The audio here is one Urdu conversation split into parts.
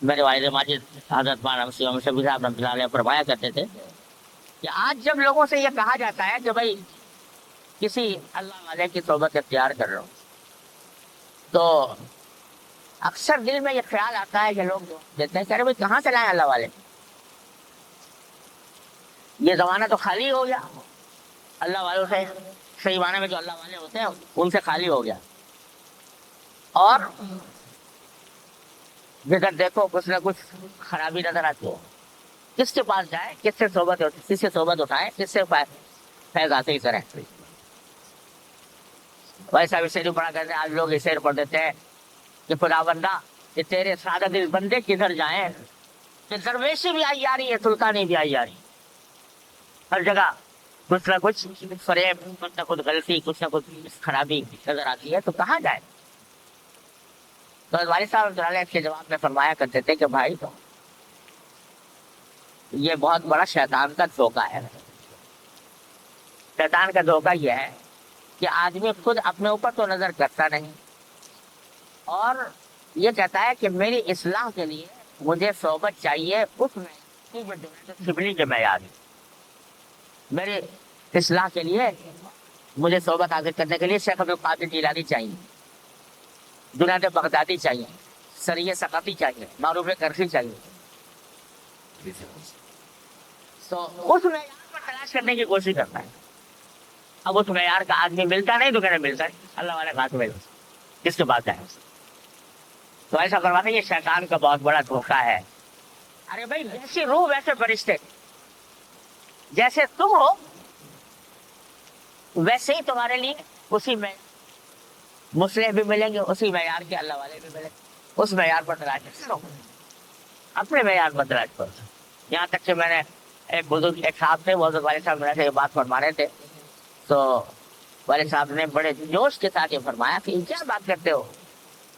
میرے والد ماجد حضرت مولانا مسیح شفیع صاحب رحمۃ اللہ علیہ فرمایا کرتے تھے کہ آج جب لوگوں سے یہ کہا جاتا ہے کہ بھائی کسی اللہ والے کی صحبت اختیار کر رہا ہوں، تو اکثر دل میں یہ خیال آتا ہے کہ لوگ دیتے ہیں کہ ارے بھائی کہاں سے لائیں اللہ والے، یہ زمانہ تو خالی ہو گیا اللہ والوں سے، صحیح معنی میں جو اللہ والے ہوتے ہیں ان سے خالی ہو گیا، اور جدھر دیکھو کچھ نہ کچھ خرابی نظر آتی ہے۔ کس کے پاس جائے، کس سے صحبت اٹھائے، کس سے فیض حاصل کریں۔ ویسا بھی شعر پڑھا کرتے ہیں، آج لوگ یہ شعر پڑھ دیتے ہیں کہ خدا بندہ کہ تیرے سادہ دل بندے کدھر جائیں، کہ درویشی بھی آئی جا رہی ہے، سلطانی بھی آئی جا رہی ہے، ہر جگہ کچھ نہ کچھ فریب، کچھ نہ کچھ غلطی، کچھ نہ کچھ خرابی نظر آتی ہے، تو کہاں جائے۔ تو والد صاحب رحمۃ اللہ علیہ کے جواب میں فرمایا کرتے تھے کہ بھائی یہ بہت بڑا شیطان کا دھوکہ ہے۔ شیطان کا دھوکہ یہ ہے کہ آدمی خود اپنے اوپر تو نظر کرتا نہیں، اور یہ کہتا ہے کہ میری اصلاح کے لیے مجھے صحبت چاہیے اس میں شبلی کے معیار میں، میری اصلاح کے لیے مجھے صحبت حاصل کرنے کے لیے شیخ عبد القادر جیلانی چاہیے، جنید بغدادی چاہیے، سری سقطی چاہیے، معروف کرخی چاہیے۔ تو اس معیار پر تلاش کرنے کی کوشش کرتا ہے۔ اب اس معیار کا آدمی ملتا نہیں تو کہنا ملتا ہے، اللہ والے بات میں کس کے بات ہے۔ تو ایسا کرواتے یہ شیطان کا بہت بڑا دھوکہ ہے۔ ارے بھائی جیسی روح ویسے فرشتے، جیسے تم ہو ویسے ہی تمہارے لیے اسی میں مصلح بھی ملیں گے، اسی معیار کے اللہ والے بھی ملیں گے، اس معیار پر تلاش کرو، اپنے معیار پر تلاش کرو۔ یہاں تک کہ میں نے ایک بزرگ ایک صاحب تھے، وہ حضرت والد صاحب میرے سے یہ بات فرما رہے تھے، تو والد صاحب نے بڑے جوش کے ساتھ یہ فرمایا کہ کیا بات کرتے ہو،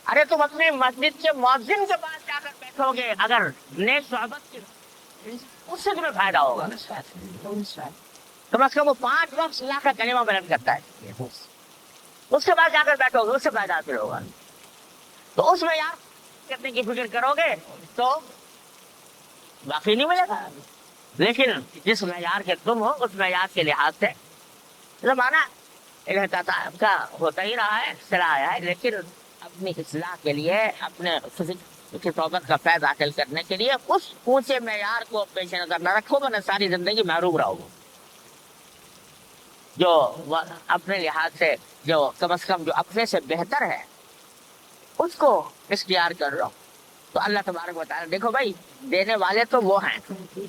ارے تم اپنے مسجد کے مؤذن کے پاس جا کر بیٹھو گے، اگر نیک صحبت کی اس سے تمہیں فائدہ ہوگا، کم از کم وہ 5 وقت اللہ کا کلمہ بلند کرتا ہے، اس کے بعد جا کر بیٹھو گے، اس سے فائدہ حاصل ہوگا۔ تو اس میں یار کرنے کی فکر کرو گے تو باقی نہیں ملے گا، لیکن جس معیار کے تم ہو اس معیار کے لحاظ سے زمانہ انحطاط کا ہوتا ہی رہا ہے، چلا آیا ہے، لیکن اپنی اصلاح کے لیے، اپنے کی صحبت کا فیض حاصل کرنے کے لیے اس اونچے معیار کو پیش نظر نہ رکھو گے، نہ ساری زندگی محروم رہو گے۔ جو اپنے لحاظ سے جو کم از کم جو اپنے سے بہتر ہے اس کو اختیار کر رہا ہوں، تو اللہ تبارک و تعالیٰ دیکھو بھائی دینے والے تو وہ ہیں، کوئی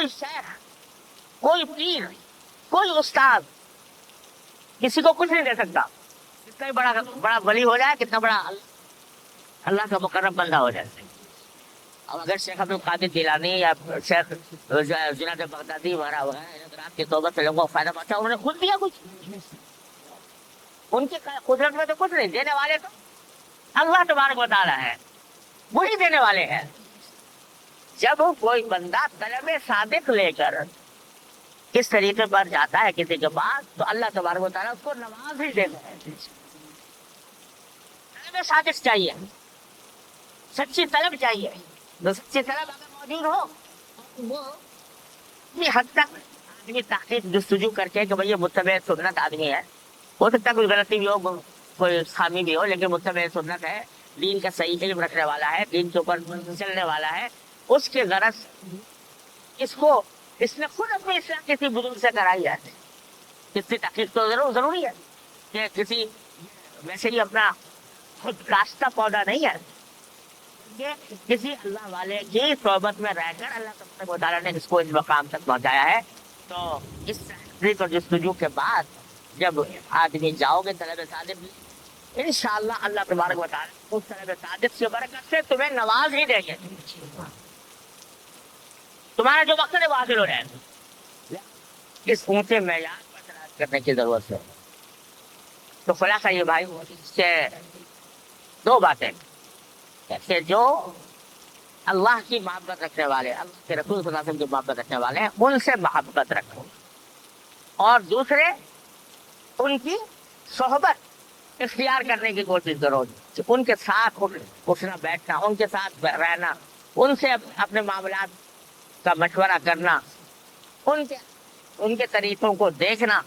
شیخ، کوئی پیر، کوئی استاد کسی کو کچھ نہیں دے سکتا، کتنا ہی بڑا ولی ہو جائے، کتنا بڑا اللہ کا مقرب بندہ ہو جائے۔ اب اگر شیخ عبد القادر جیلانی یا شیخ جنید بغدادی وغیرہ کی توبت سے لوگوں کو فائدہ پہنچا، انہوں نے خود دیا کچھ، ان کی قدرت میں تو کچھ نہیں، دینے والے تو اللہ تبارک و تعالیٰ ہے، وہی دینے والے ہیں۔ جب کوئی بندہ طلب صادق لے کر کس طریقے پر جاتا ہے کسی کے پاس، تو اللہ تبارک و تعالیٰ اس کو نواز ہی دیتا ہے۔ طلب صادق چاہیے، سچی طلب چاہیے، تو سچی طلب اگر موجود ہو وہ اتنی حد تک آدمی تحقیق جستجو کر کے کہ بھئی یہ متبع سنت آدمی ہے، ہو سکتا ہے کوئی غلطی بھی ہو، کوئی خامی بھی ہو، لیکن متبع سنت ہے، دین کا صحیح علم رکھنے والا ہے، دین کے اوپر چلنے والا ہے، اس کے غرض اس نے خود اپنی اصلاح کسی بزرگ سے کرائی ہے۔ اس کی تحقیق تو ضروری ہے کہ کسی ویسے ہی اپنا خود کاشتہ پودا نہیں ہے، کہ کسی اللہ والے کی صحبت میں رہ کر اللہ تبارک و تعالیٰ نے اس کو اس مقام تک پہنچایا ہے۔ تو اس تحقیق اور جستجو کے بعد جب آدمی جاؤ گے طلب صادق، انشاءاللہ اللہ تبارک و تعالیٰ اس طلب صادق کی برکت سے تمہیں نواز ہی دیں گے، تمہارا جو وقت ہے وہ حاصل ہو جائے گا۔ اس اونچے معیار پر تلاش کرنے کی ضرورت ہے۔ تو خلاصہ یہ بھائی سے 2 باتیں کہ جو اللہ کی محبت رکھنے والے، اللہ کے رسول صلی اللہ علیہ وسلم کی محبت رکھنے والے ہیں ان سے محبت رکھو، اور دوسرے ان کی صحبت اختیار کرنے کی کوشش کرو، ان کے ساتھ اٹھنا بیٹھنا، ان کے ساتھ رہنا، ان سے اپنے معاملات کا مشورہ کرنا، ان کے طریقوں کو دیکھنا،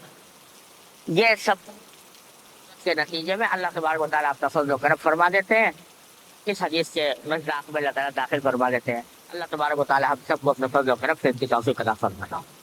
یہ سب کے نتیجے میں اللہ تبارک و تعالیٰ آپ کا فضل و کرم فرما دیتے ہیں۔ اس حدیث کے مصداق میں اللہ تعالیٰ داخل فرما دیتے ہیں۔ اللہ تبارک و تعالیٰ ہم سب کو اپنے فضل و کرم سے ان کی توفیق عطا فرمائے۔